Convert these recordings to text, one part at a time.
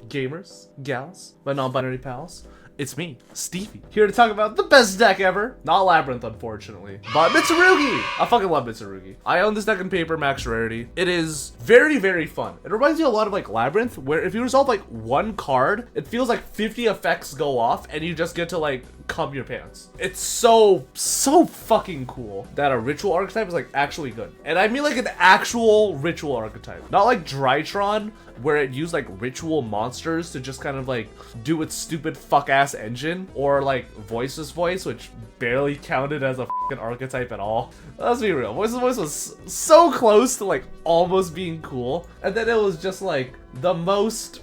gamers, gals, my non-binary pals. It's me, Stevie, here to talk about the best deck ever. Not Labyrinth, unfortunately, but Mitsurugi. I fucking love Mitsurugi. I own this deck in paper, max rarity. It is very, very fun. It reminds you a lot of like Labyrinth, where if you resolve like one card, it feels like 50 effects go off and you just get to like cum your pants. It's so fucking cool that a ritual archetype is like actually good. And I mean like an actual ritual archetype. Not like Drytron, where it used like ritual monsters to just kind of like do its stupid fuck ass engine, or like Voice's Voice, which barely counted as a fucking archetype at all. Let's be real, Voice's Voice was so close to like almost being cool, and then it was just like the most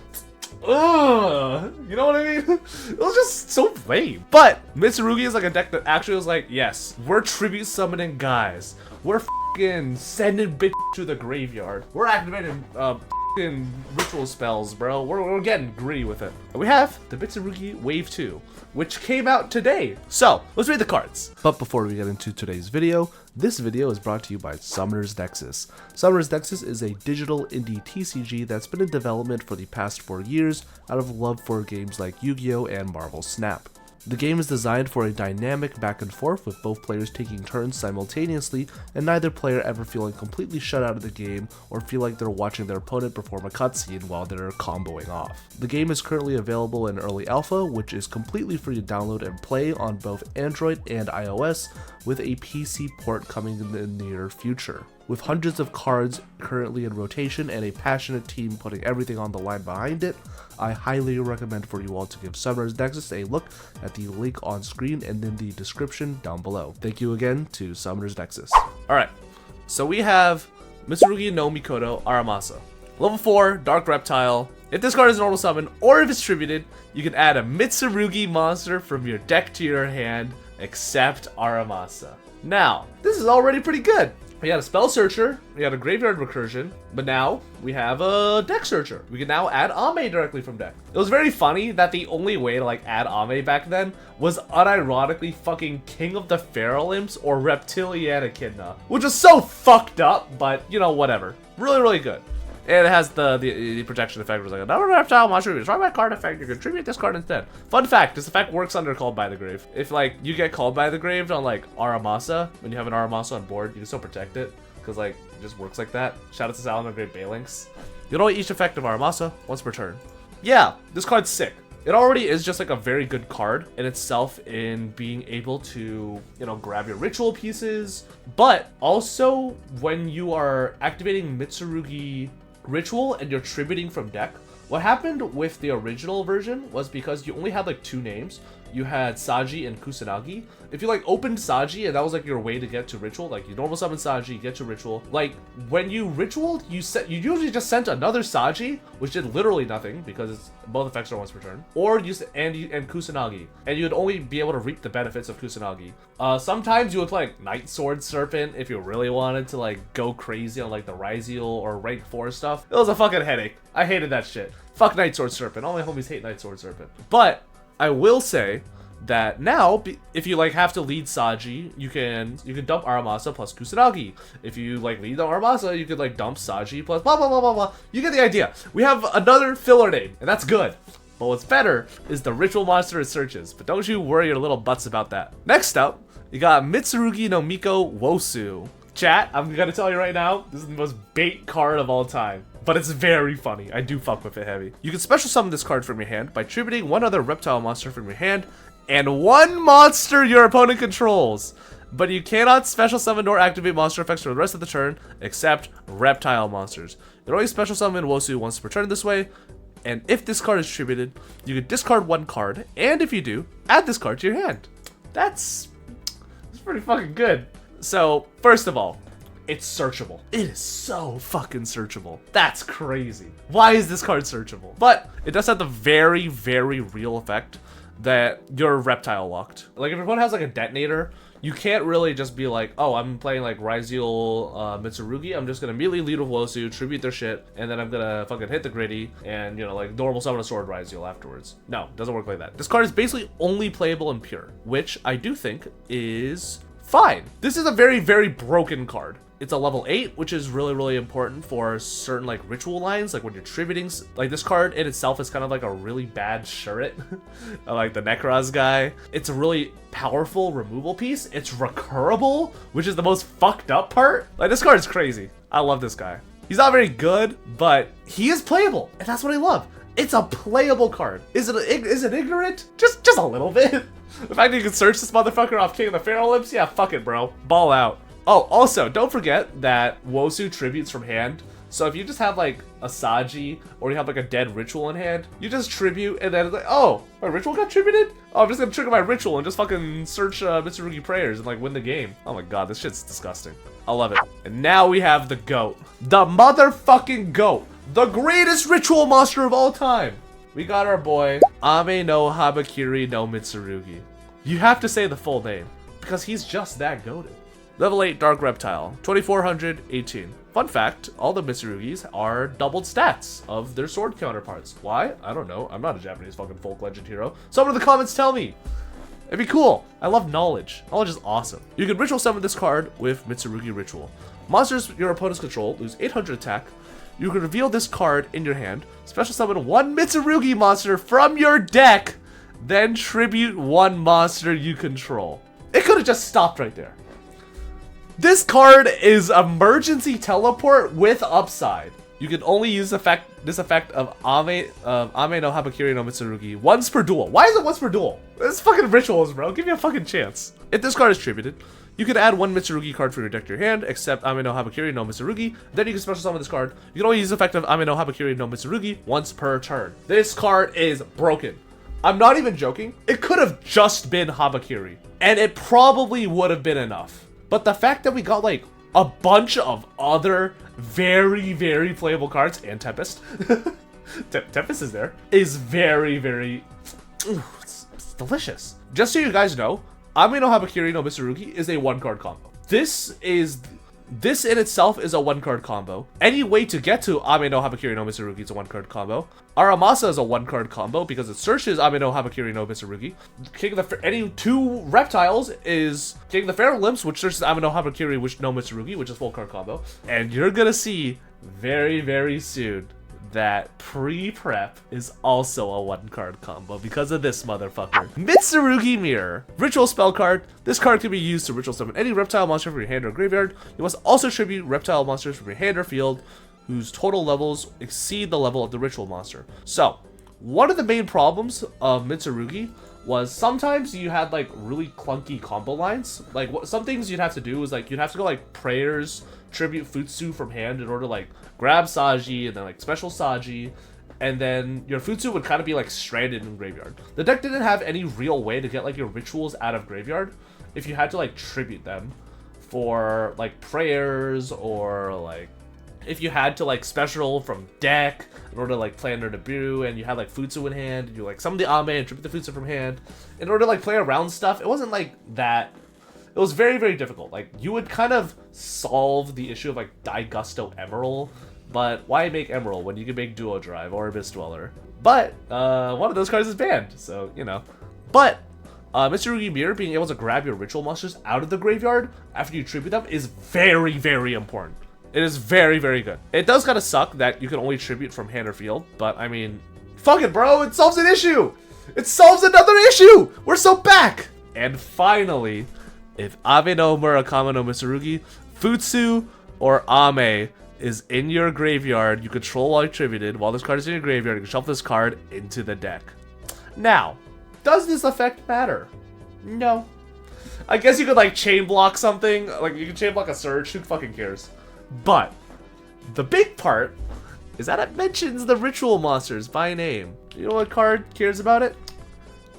you know what I mean? It was just so lame. But Mitsurugi is like a deck that actually was like, yes, we're tribute summoning guys. We're fucking sending bitch to the graveyard. We're activating ritual spells, bro. We're getting gritty with it. And we have the Mitsurugi Wave 2, which came out today. So let's read the cards. But before we get into today's video, this video is brought to you by Summoner's Nexus. Summoner's Nexus is a digital indie TCG that's been in development for the past 4 years out of love for games like Yu-Gi-Oh! And Marvel Snap. The game is designed for a dynamic back and forth with both players taking turns simultaneously and neither player ever feeling completely shut out of the game or feel like they're watching their opponent perform a cutscene while they're comboing off. The game is currently available in early alpha, which is completely free to download and play on both Android and iOS, with a PC port coming in the near future. With hundreds of cards currently in rotation and a passionate team putting everything on the line behind it, I highly recommend for you all to give Summoner's Nexus a look at the link on screen and in the description down below. Thank you again to Summoner's Nexus. Alright, so we have Mitsurugi no Mikoto Aramasa. Level 4, Dark Reptile. If this card is a normal summon, or if it's tributed, you can add a Mitsurugi monster from your deck to your hand, except Aramasa. Now, this is already pretty good. We had a Spell Searcher, we had a Graveyard Recursion, but now we have a Deck Searcher. We can now add Ame directly from deck. It was very funny that the only way to like add Ame back then was unironically fucking King of the Feral Imps or Reptilian Echidna, which was so fucked up, but you know, whatever. Really, really good. And it has the protection effect, was like another reptile monster. Try my card effect, you contribute this card instead. Fun fact, this effect works under Called by the Grave. If like you get Called by the Grave on like Aramasa, when you have an Aramasa on board, you can still protect it, because like it just works like that. Shout out to Salomon Great Balinks. You know each effect of Aramasa once per turn. Yeah, this card's sick. It already is just like a very good card in itself in being able to, you know, grab your ritual pieces, but also when you are activating Mitsurugi Ritual and you're tributing from deck. What happened with the original version was because you only had like 2 names. You had Saji and Kusanagi. If you like opened Saji and that was like your way to get to Ritual, like you normal summon Saji, get to Ritual. Like when you Ritualed, you usually just sent another Saji, which did literally nothing because both effects are once per turn. Or you and Kusanagi, and you'd only be able to reap the benefits of Kusanagi. Sometimes you would play like Night Sword Serpent if you really wanted to like go crazy on like the Ryziel or rank 4 stuff. It was a fucking headache. I hated that shit. Fuck Night Sword Serpent. All my homies hate Night Sword Serpent. But I will say that now, if you like have to lead Saji, you can dump Aramasa plus Kusanagi. If you like lead the Aramasa, you could like dump Saji plus blah blah blah blah blah. You get the idea. We have another filler name, and that's good. But what's better is the ritual monster it searches. But don't you worry your little butts about that. Next up, you got Mitsurugi no Miko Wousu. Chat, I'm gonna tell you right now, this is the most bait card of all time. But it's very funny. I do fuck with it heavy. You can special summon this card from your hand by tributing one other reptile monster from your hand and one monster your opponent controls. But you cannot special summon nor activate monster effects for the rest of the turn except reptile monsters. You can only special summon Wousu once per turn this way. And if this card is tributed, you can discard 1 card. And if you do, add this card to your hand. That's pretty fucking good. So, first of all, it's searchable. It is so fucking searchable. That's crazy. Why is this card searchable? But it does have the very, very real effect that you're reptile locked. Like if your opponent has like a detonator, you can't really just be like, oh, I'm playing like Ryziel Mitsurugi, I'm just gonna immediately lead with Wousu, tribute their shit, and then I'm gonna fucking hit the gritty and, you know, like normal summon a sword Ryziel afterwards. No, it doesn't work like that. This card is basically only playable in pure, which I do think is fine. This is a very, very broken card. It's a level 8, which is really important for certain like ritual lines, like when you're tributing. Like this card in itself is kind of like a really bad Shuret, like the Necros guy. It's a really powerful removal piece. It's recurable, which is the most fucked up part. Like this card is crazy. I love this guy. He's not very good, but he is playable, and that's what I love. It's a playable card. Is it ignorant? Just a little bit. The fact that you can search this motherfucker off King of the Pharaoh Lips, yeah, fuck it, bro. Ball out. Oh, also, don't forget that Wousu tributes from hand. So if you just have like a Saji or you have like a dead ritual in hand, you just tribute and then it's like, oh, my ritual got tributed? Oh, I'm just gonna trigger my ritual and just fucking search Mitsurugi prayers and like win the game. Oh my god, this shit's disgusting. I love it. And now we have the GOAT. The motherfucking GOAT. The greatest ritual monster of all time. We got our boy, Ame no Habakiri no Mitsurugi. You have to say the full name because he's just that goated. Level 8 Dark Reptile, 2418. Fun fact, all the Mitsurugis are doubled stats of their sword counterparts. Why? I don't know. I'm not a Japanese fucking folk legend hero. Someone in the comments tell me. It'd be cool. I love knowledge. Knowledge is awesome. You can ritual summon this card with Mitsurugi Ritual. Monsters your opponents control lose 800 attack. You can reveal this card in your hand, special summon one Mitsurugi monster from your deck, then tribute one monster you control. It could have just stopped right there. This card is emergency teleport with upside. You can only use this effect of Ame no Habakiri no Mitsurugi once per duel. Why is it once per duel? It's fucking rituals, bro. Give me a fucking chance. If this card is tributed, you can add one Mitsurugi card from your deck to your hand, except Ame no Habakiri no Mitsurugi. Then you can special summon this card. You can only use the effect of Ame no Habakiri no Mitsurugi once per turn. This card is broken. I'm not even joking. It could have just been Habakiri, and it probably would have been enough. But the fact that we got like a bunch of other very playable cards, and Tempest, Tempest is there, is very, it's delicious. Just so you guys know, Ame no Habakiri no Mitsurugi is a 1-card combo. This in itself is a 1-card combo. Any way to get to Ame no Habakiri no Mitsurugi is a 1-card combo. Aramasa is a 1-card combo because it searches Ame no Habakiri no Mitsurugi. Any 2 reptiles is King of the Pharaoh Lips, which searches Ame no Habakiri no Mitsurugi, which is full card combo. And you're gonna see very soon that pre-prep is also a 1-card combo because of this motherfucker. Mitsurugi Mirror. Ritual spell card. This card can be used to ritual summon any reptile monster from your hand or graveyard. You must also tribute reptile monsters from your hand or field whose total levels exceed the level of the ritual monster. So, one of the main problems of Mitsurugi was sometimes you had like really clunky combo lines. Like some things you'd have to do is like you'd have to go like prayers, tribute Futsu from hand in order to like grab Saji and then like special Saji, and then your Futsu would kind of be like stranded in graveyard. The deck didn't have any real way to get like your rituals out of graveyard if you had to like tribute them for like prayers, or like if you had to like special from deck in order to like play under Nibiru and you had like Futsu in hand and you like summon the Ame and tribute the Futsu from hand in order to like play around stuff. It wasn't like that. It was very difficult. Like you would kind of solve the issue of like Die Gusto Emerald, but why make Emerald when you can make Duo Drive or Abyss Dweller? But one of those cards is banned, so you know. But Mitsurugi Mirror being able to grab your ritual monsters out of the graveyard after you tribute them is very important. It is very good. It does kind of suck that you can only tribute from hand or field, but I mean, fuck it, bro. It solves an issue. It solves another issue. We're so back. And finally, if Ame no Murakami no Mitsurugi, Futsu or Ame is in your graveyard, you control while tributed. While this card is in your graveyard, you can shuffle this card into the deck. Now, does this effect matter? No. I guess you could like chain block something. Like you can chain block a Surge. Who fucking cares? But the big part is that it mentions the ritual monsters by name. You know what card cares about it?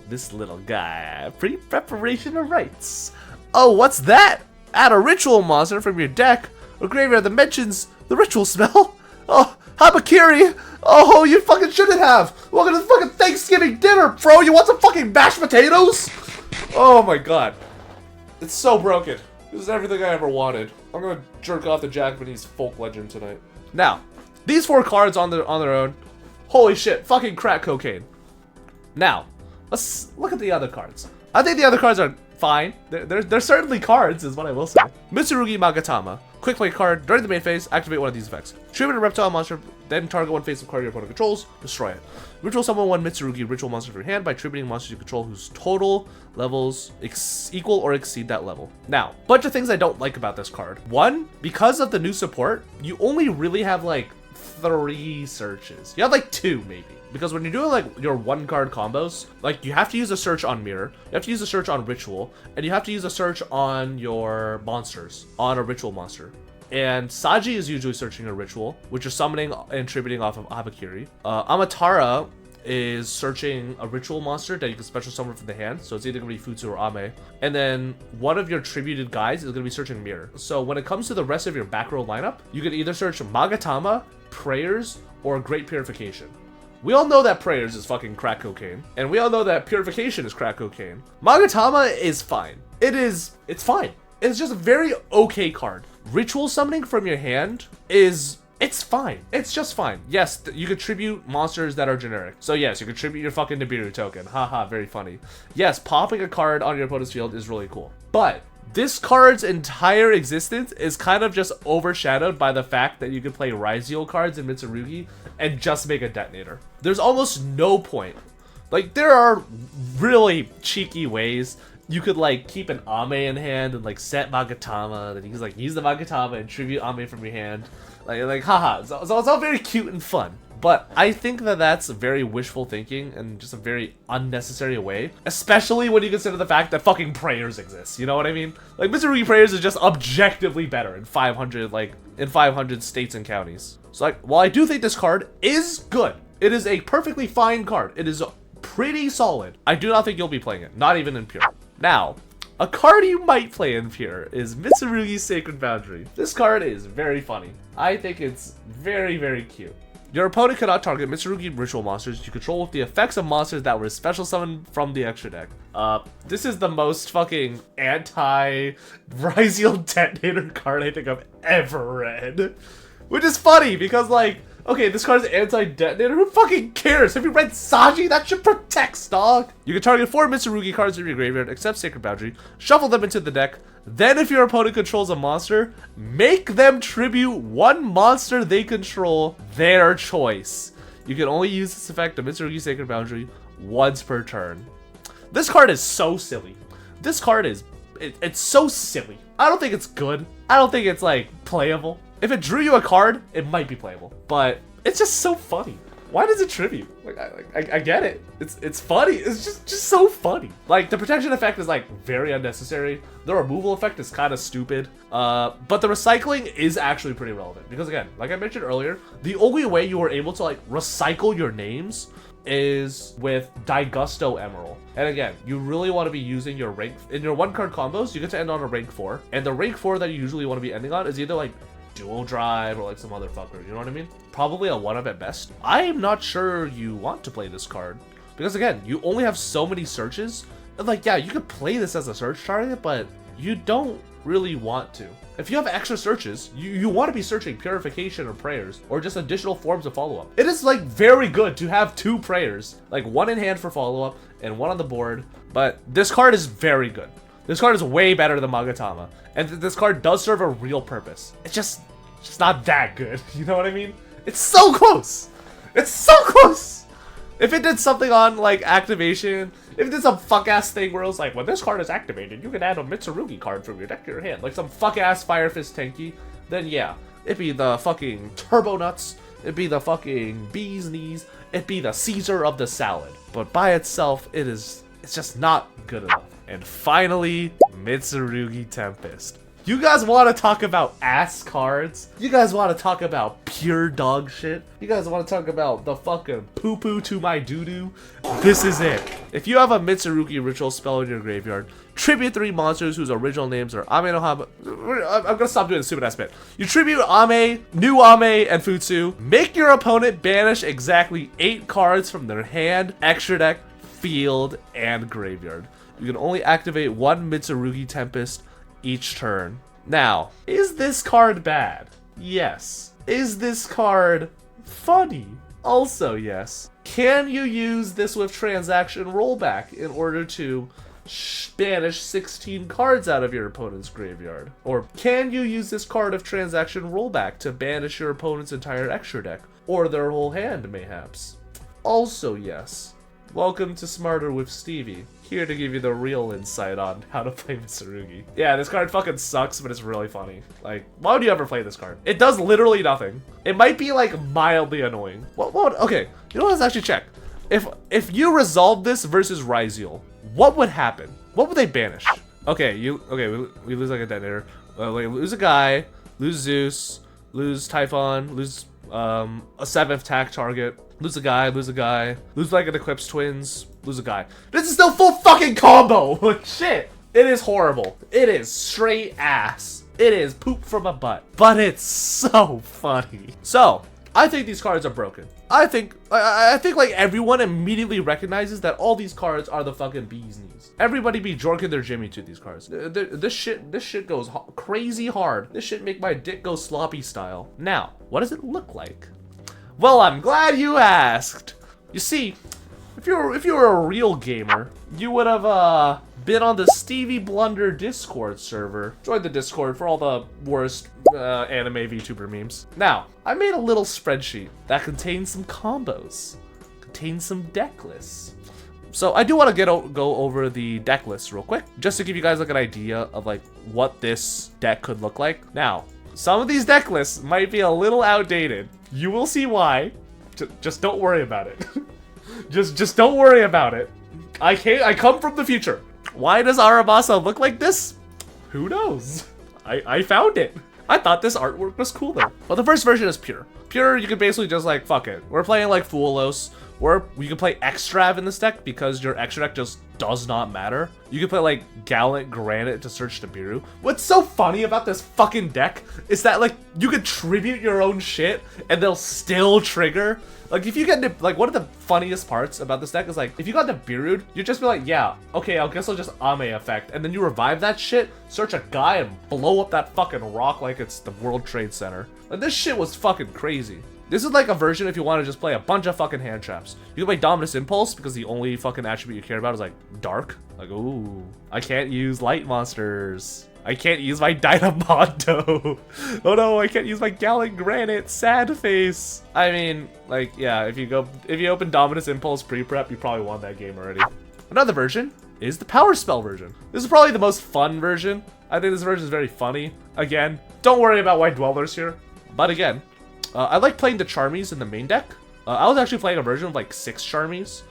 This little guy. Pre-preparation of rites. Oh, what's that? Add a ritual monster from your deck or graveyard that mentions the ritual spell. Oh, Habakiri. Oh, you fucking shouldn't have. Welcome to the fucking Thanksgiving dinner, bro. You want some fucking mashed potatoes? Oh my god. It's so broken. This is everything I ever wanted. I'm gonna jerk off the Japanese folk legend tonight. Now, these 4 cards on their own. Holy shit, fucking crack cocaine. Now, let's look at the other cards. I think the other cards are fine. They're certainly cards, is what I will say. Mitsurugi Magatama. Quick play card. During the main phase, activate one of these effects. Tribute a reptile monster, then target one face of card your opponent controls, destroy it. Ritual summon one Mitsurugi ritual monster from your hand by tributing monsters you control whose total levels equal or exceed that level. Now, bunch of things I don't like about this card. One, because of the new support, you only really have like 3 searches. You have like 2 maybe. Because when you're doing like your 1-card combos, like you have to use a search on Mirror, you have to use a search on Ritual, and you have to use a search on your monsters, on a Ritual monster. And Saji is usually searching a Ritual, which is summoning and tributing off of Habakiri. Amatara is searching a Ritual monster that you can special summon from the hand, so it's either going to be Futsu or Ame. And then one of your tributed guys is going to be searching Mirror. So when it comes to the rest of your back row lineup, you can either search Magatama, Prayers, or Great Purification. We all know that Prayers is fucking crack cocaine, and we all know that Purification is crack cocaine. Magatama is fine. It's fine. It's just a very okay card. Ritual summoning from your hand it's fine. It's just fine. Yes, you could tribute monsters that are generic. So yes, you could tribute your fucking Nibiru token. Haha, very funny. Yes, popping a card on your opponent's field is really cool. But this card's entire existence is kind of just overshadowed by the fact that you can play Ryziel cards in Mitsurugi and just make a detonator. There's almost no point. Like, there are really cheeky ways you could like keep an Ame in hand and like set Magatama, then you can like use the Magatama and tribute Ame from your hand. Like haha, so it's all very cute and fun. But I think that that's very wishful thinking and just a very unnecessary way, especially when you consider the fact that fucking Prayers exists. You know what I mean? Like Mitsurugi Prayers is just objectively better in 500 states and counties. So like, while I do think this card is good, it is a perfectly fine card. It is pretty solid. I do not think you'll be playing it, not even in Pure. Now, a card you might play in Pure is Mitsurugi's Sacred Boundary. This card is very funny. I think it's very, very cute. Your opponent cannot target Mitsurugi ritual monsters you control with the effects of monsters that were special summoned from the extra deck. This is the most fucking anti-Ryziel detonator card I think I've ever read. Which is funny because like, okay, this card's anti-detonator, who fucking cares? Have you read Saji? That shit protects, dog! You can target 4 Mitsurugi cards in your graveyard, except Sacred Boundary, shuffle them into the deck, then if your opponent controls a monster, make them tribute 1 monster they control their choice. You can only use this effect of Mitsurugi Sacred Boundary once per turn. This card is so silly. This card is, it's so silly. I don't think it's good. I don't think it's like playable. If it drew you a card, it might be playable, but it's just so funny. Why does it tribute? Like, I get it. It's funny. It's just so funny. Like, the protection effect is like very unnecessary. The removal effect is kind of stupid. But the recycling is actually pretty relevant because again, like I mentioned earlier, the only way you were able to like recycle your names is with Daigusto Emerald. And again, you really want to be using your rank in your 1-card combos. You get to end on a rank 4, and the rank 4 that you usually want to be ending on is either like Dual Drive or like some other fucker, you know what I mean? Probably a 1-up at best. I am not sure you want to play this card because again, you only have so many searches. And like, yeah, you could play this as a search target, but you don't really want to. If you have extra searches, you want to be searching Purification or Prayers or just additional forms of follow-up. It is like very good to have 2 Prayers, like 1 in hand for follow-up and 1 on the board, but this card is very good. This card is way better than Magatama, and this card does serve a real purpose. It's just not that good, you know what I mean? It's so close! It's so close! If it did something on, like, activation, if it did some fuck-ass thing where it was like, when this card is activated, you can add a Mitsurugi card from your deck to your hand, like some fuck-ass Fire Fist Tenki, then yeah, it'd be the fucking Turbo Nuts, it'd be the fucking Bee's Knees, it'd be the Caesar of the salad. But by itself, it's just not good enough. And finally, Mitsurugi Tempest. You guys want to talk about ass cards? You guys want to talk about pure dog shit? You guys want to talk about the fucking poo-poo to my doo-doo? This is it. If you have a Mitsurugi ritual spell in your graveyard, tribute 3 monsters whose original names are Ame no Haba. I'm gonna stop doing the stupid ass bit. You tribute Ame, New Ame, and Futsu. Make your opponent banish exactly 8 cards from their hand, extra deck, field, and graveyard. You can only activate 1 Mitsurugi Tempest each turn. Now, is this card bad? Yes. Is this card funny? Also yes. Can you use this with transaction rollback in order to banish 16 cards out of your opponent's graveyard? Or can you use this card of transaction rollback to banish your opponent's entire extra deck? Or their whole hand, mayhaps? Also yes. Welcome to Smarter with Stevie, here to give you the real insight on how to play Mitsurugi. Yeah, this card fucking sucks, but it's really funny. Like, why would you ever play this card? It does literally nothing. It might be like mildly annoying. Okay, you know what, let's actually check. If you resolve this versus Ryziel, what would happen? What would they banish? Okay, we lose like a detonator. We lose a guy, lose Zeus, lose Typhon, lose a 7th attack target, lose a guy, lose like an Eclipse Twins, lose a guy. This is still full fucking combo! Shit! It is horrible. It is straight ass. It is poop from a butt. But it's so funny. So, I think these cards are broken. I think like everyone immediately recognizes that all these cards are the fucking bee's knees. Everybody be jorking their Jimmy to these cards. This shit goes crazy hard. This shit make my dick go sloppy style. Now, what does it look like? Well, I'm glad you asked. You see, if you were a real gamer, you would have been on the Stevie Blunder Discord server. Join the Discord for all the worst anime VTuber memes. Now, I made a little spreadsheet that contains some combos, contains some deck lists. So I do want to go over the deck list real quick, just to give you guys like an idea of like what this deck could look like. Now, some of these deck lists might be a little outdated. You will see why. Just don't worry about it. just don't worry about it. I come from the future. Why does Aramasa look like this? Who knows? I found it. I thought this artwork was cool though. Well, the first version is Pure. Pure, you can basically just like, fuck it. We're playing like Fuelos, or you can play Extrav in this deck because your extra deck just does not matter. You can play like Gallant Granite to search Nibiru. What's so funny about this fucking deck is that like you can tribute your own shit and they'll still trigger. Like if you get like one of the funniest parts about this deck is like if you got Nibiru'd, you'd just be like, yeah, okay, I guess I'll just Ame effect, and then you revive that shit, search a guy, and blow up that fucking rock like it's the World Trade Center. Like this shit was fucking crazy. This is like a version if you want to just play a bunch of fucking hand traps. You can play Dominus Impulse because the only fucking attribute you care about is like dark. Like, ooh, I can't use light monsters. I can't use my Dynamondo. Oh no, I can't use my Gallant Granite. Sad face. I mean, like, yeah, if you open Dominus Impulse pre-prep, you probably won that game already. Another version is the Power Spell version. This is probably the most fun version. I think this version is very funny. Again, don't worry about White Dwellers here. But again, I like playing the Charmies in the main deck. I was actually playing a version of like 6 Charmies,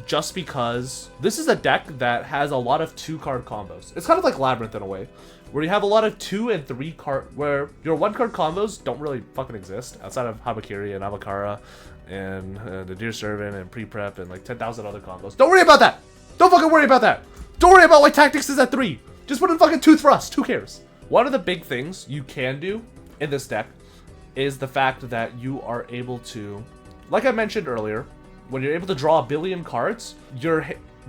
just because this is a deck that has a lot of 2-card combos. It's kind of like Labyrinth in a way, where you have a lot of 2 and 3 card, where your 1-card combos don't really fucking exist outside of Habakiri and Avakara and the Deer Servant and Pre-Prep and like 10,000 other combos. Don't worry about that! Don't fucking worry about that! Don't worry about why Tactics is at 3! Just put in fucking Tooth Thrust, who cares? One of the big things you can do in this deck is the fact that you are able to, like I mentioned earlier, when you're able to draw a billion cards,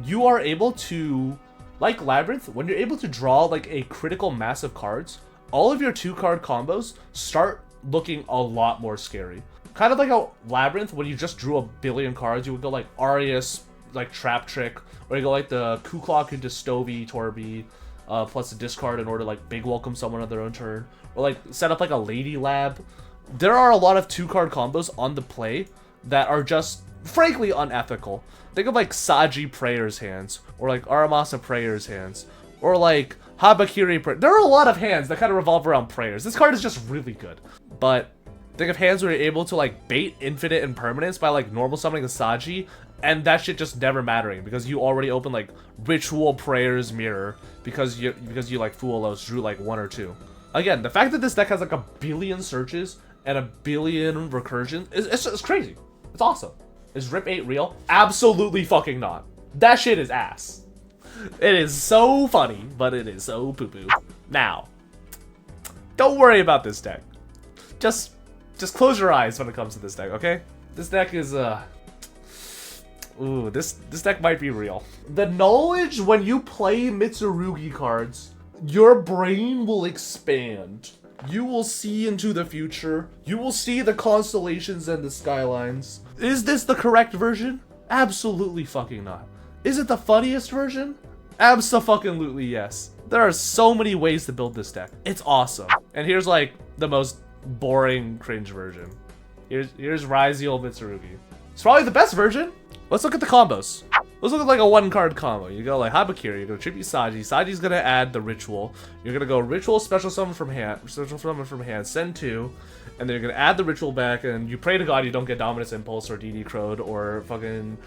you are able to, like Labyrinth, when you're able to draw like a critical mass of cards, all of your 2-card combos start looking a lot more scary. Kind of like a Labyrinth, when you just drew a billion cards, you would go like Arius, like Trap Trick, or you go like the Kuklok into Stovey, Torby, plus a discard in order to like big welcome someone on their own turn, or like set up like a Lady Lab. There are a lot of 2-card combos on the play that are just frankly unethical. Think of like Saji Prayer's Hands, or like Aramasa Prayer's Hands, or like Habakiri. There are a lot of hands that kind of revolve around prayers. This card is just really good. But think of hands where you're able to like bait infinite impermanence by like normal summoning a Saji, and that shit just never mattering because you already opened like Ritual Prayer's Mirror because you like Fuelos drew like 1 or 2. Again, the fact that this deck has like a billion searches and a billion recursions it's crazy. It's awesome. Is Rip 8 real? Absolutely fucking not. That shit is ass. It is so funny, but it is so poo-poo. Now, don't worry about this deck. Just close your eyes when it comes to this deck, okay? This deck is, ooh, this deck might be real. The knowledge when you play Mitsurugi cards, your brain will expand. You will see into the future. You will see the constellations and the skylines. Is this the correct version? Absolutely fucking not. Is it the funniest version? Abso-fucking-lutely yes. There are so many ways to build this deck. It's awesome. And here's like the most boring cringe version. Here's Ryziel Mitsurugi. It's probably the best version. Let's look at the combos. Let's look at like a 1-card combo. You go like Habakiri, you go Tribute Saji. Saji's gonna add the ritual. You're gonna go ritual, special summon from hand, send 2, and then you're gonna add the ritual back, and you pray to God you don't get Dominus Impulse or DD Crowed or fucking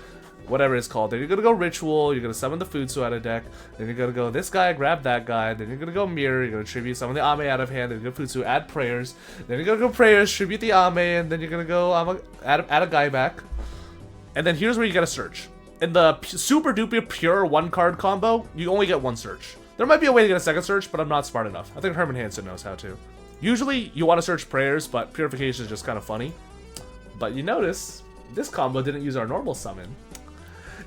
whatever it's called. Then you're gonna go ritual, you're gonna summon the Futsu out of deck, then you're gonna go this guy, grab that guy, then you're gonna go mirror, you're gonna tribute summon the Ame out of hand, then you're gonna Futsu, add prayers, then you're gonna go prayers, tribute the Ame, and then you're gonna go add a guy back. And then here's where you gotta search. In the super duper pure 1-card combo, you only get 1 search. There might be a way to get a 2nd search, but I'm not smart enough. I think Herman Hansen knows how to. Usually you want to search prayers, but purification is just kind of funny. But you notice this combo didn't use our normal summon.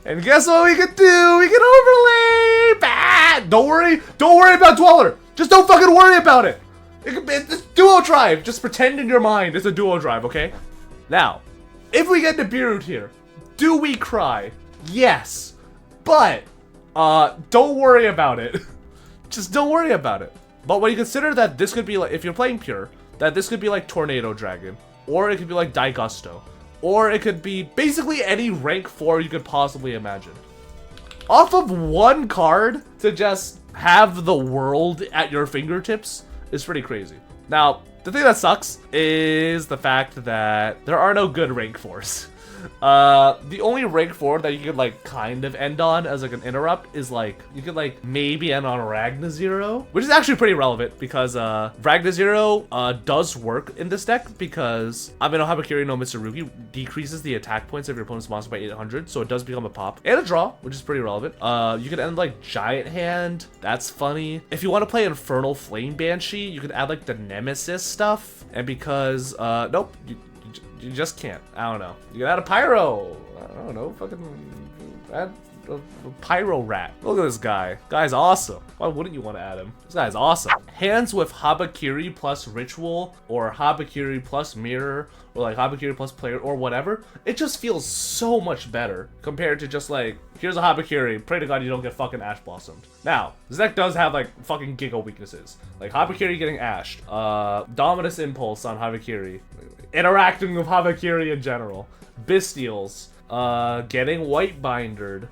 And guess what we could do? We can overlay! Bad! Don't worry about Dweller! Just don't fucking worry about it! It's duo drive! Just pretend in your mind it's a duo drive, okay? Now, if we get Nibiru here, do we cry? Yes. But, don't worry about it. Just don't worry about it. But when you consider that this could be like, if you're playing pure, that this could be like Tornado Dragon, or it could be like Daigusto, or it could be basically any rank 4 you could possibly imagine. Off of 1 card to just have the world at your fingertips is pretty crazy. Now, the thing that sucks is the fact that there are no good rank 4s. The only rank 4 that you could like kind of end on as like an interrupt is like, you could like maybe end on Ragnazero, which is actually pretty relevant because Ragnazero does work in this deck because Amino Habakiri no Mitsurugi decreases the attack points of your opponent's monster by 800, so it does become a pop. And a draw, which is pretty relevant. You could end like Giant Hand, that's funny. If you want to play Infernal Flame Banshee, you could add like the Nemesis stuff, and because, nope, you just can't. I don't know. You can add a Pyro. I don't know. Fucking add a Pyro Rat. Look at this guy. Guy's awesome. Why wouldn't you want to add him? This guy's awesome. Hands with Habakiri plus Ritual, or Habakiri plus Mirror, or like Habakiri plus Player, or whatever. It just feels so much better compared to just like, here's a Habakiri. Pray to God you don't get fucking Ash Blossomed. Now, this deck does have like fucking giga weaknesses. Like Habakiri getting ashed. Dominus Impulse on Habakiri. Interacting with Habakiri in general. Bestials. Getting white bindered.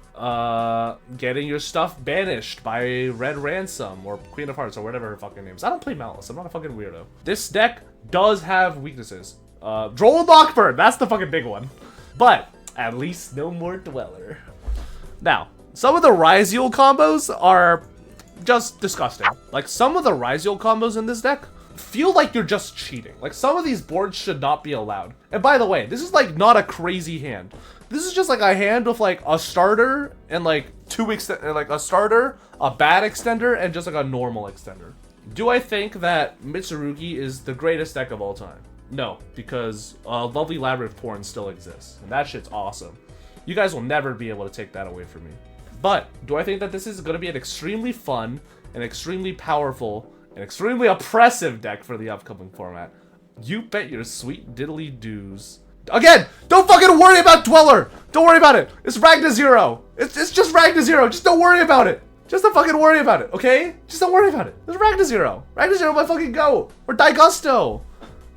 Getting your stuff banished by Red Ransom or Queen of Hearts or whatever her fucking name is. I don't play Malice. I'm not a fucking weirdo. This deck does have weaknesses. Droll Lockbird. That's the fucking big one. But at least no more Dweller. Now, some of the Ryziel combos are just disgusting. Like some of the Ryziel combos in this deck feel like you're just cheating. Like some of these boards should not be allowed. And by the way, this is like not a crazy hand. This is just like a hand with like a starter and like like a starter, a bad extender, and just like a normal extender. Do I think that Mitsurugi is the greatest deck of all time? No, because Lovely Labyrinth Purin still exists, and that shit's awesome. You guys will never be able to take that away from me. But do I think that this is going to be an extremely fun and extremely powerful an extremely oppressive deck for the upcoming format? You bet your sweet diddly doos. Again, don't fucking worry about Dweller! Don't worry about it! It's Ragnazero! It's just Ragnazero! Just don't worry about it! Just don't fucking worry about it, okay? Just don't worry about it. It's Ragnazero! Ragnazero might fucking go! Or Daigusto!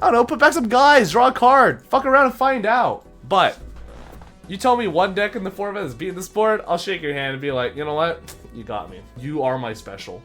I don't know, put back some guys, draw a card, fuck around and find out. But, you tell me one deck in the format is beating this board, I'll shake your hand and be like, you know what? You got me. You are my special.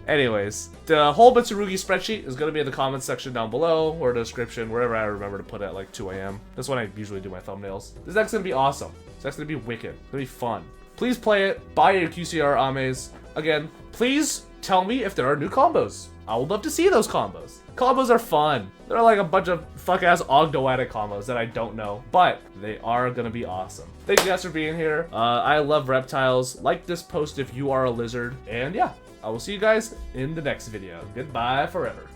Anyways, the whole Mitsurugi spreadsheet is going to be in the comments section down below, or the description, wherever I remember to put it at like 2 AM. That's when I usually do my thumbnails. This deck's going to be awesome. This deck's going to be wicked. It's going to be fun. Please play it. Buy your QCR Ames. Again, please tell me if there are new combos. I would love to see those combos. Combos are fun. They're like a bunch of fuck-ass Ogdoadic combos that I don't know, but they are going to be awesome. Thank you guys for being here. I love reptiles. Like this post if you are a lizard. And yeah. I will see you guys in the next video. Goodbye forever.